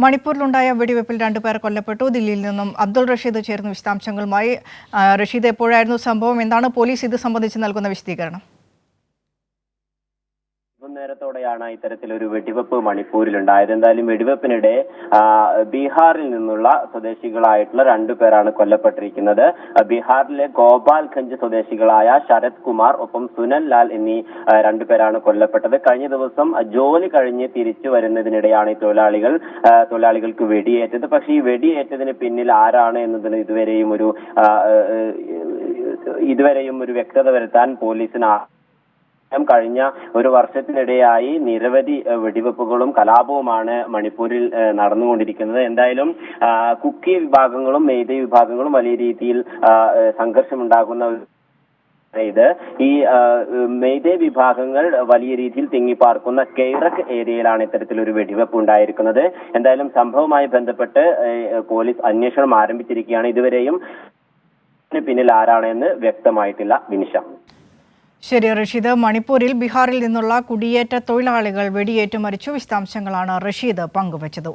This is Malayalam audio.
മണിപ്പൂരിലുണ്ടായ വെടിവെപ്പിൽ 2 പേർ കൊല്ലപ്പെട്ടു. ദില്ലിയിൽ നിന്നും അബ്ദുൾ റഷീദ് ചേർന്ന വിശദാംശങ്ങളുമായി. റഷീദ്, എപ്പോഴായിരുന്നു സംഭവം? എന്താണ് പോലീസ് ഇത് സംബന്ധിച്ച് നൽകുന്ന വിശദീകരണം? നേരത്തോടെയാണ് ഇത്തരത്തിലൊരു വെടിവെപ്പ് മണിപ്പൂരിലുണ്ടായത്. എന്തായാലും വെടിവെപ്പിനിടെ ബീഹാറിൽ നിന്നുള്ള സ്വദേശികളായിട്ടുള്ള 2 പേരാണ് കൊല്ലപ്പെട്ടിരിക്കുന്നത്. ബീഹാറിലെ ഗോപാൽഗഞ്ച് സ്വദേശികളായ ശരത് കുമാർ ഒപ്പം സുനൽ ലാൽ എന്നീ 2 പേരാണ് കൊല്ലപ്പെട്ടത്. കഴിഞ്ഞ ദിവസം ജോലി കഴിഞ്ഞ് തിരിച്ചു വരുന്നതിനിടെയാണ് ഈ തൊഴിലാളികൾക്ക് വെടിയേറ്റത്. പക്ഷേ ഈ വെടിയേറ്റതിന് പിന്നിൽ ആരാണ് എന്നതിന് ഇതുവരെയും ഒരു വ്യക്തത വരുത്താൻ പോലീസിന് കഴിഞ്ഞ ഒരു വർഷത്തിനിടെയായി നിരവധി വെടിവെപ്പുകളും കലാപവുമാണ് മണിപ്പൂരിൽ നടന്നുകൊണ്ടിരിക്കുന്നത്. എന്തായാലും കുക്കി വിഭാഗങ്ങളും മെയ്തേ വിഭാഗങ്ങളും വലിയ രീതിയിൽ സംഘർഷമുണ്ടാകുന്ന ഈ മെയ്തേ വിഭാഗങ്ങൾ വലിയ രീതിയിൽ തിങ്ങിപ്പാർക്കുന്ന കെയ്റക് ഏരിയയിലാണ് ഇത്തരത്തിലൊരു വെടിവെപ്പ് ഉണ്ടായിരിക്കുന്നത്. എന്തായാലും സംഭവവുമായി ബന്ധപ്പെട്ട് പോലീസ് അന്വേഷണം ആരംഭിച്ചിരിക്കുകയാണ്. ഇതുവരെയും പിന്നിൽ ആരാണെന്ന് വ്യക്തമായിട്ടില്ല. വിനിഷ. ശരി റഷീദ്, മണിപ്പൂരിൽ ബീഹാറിൽ നിന്നുള്ള കുടിയേറ്റ തൊഴിലാളികൾ വെടിയേറ്റ് മരിച്ചു. വിശദാംശങ്ങളാണ് റഷീദ് പങ്കുവച്ചത്.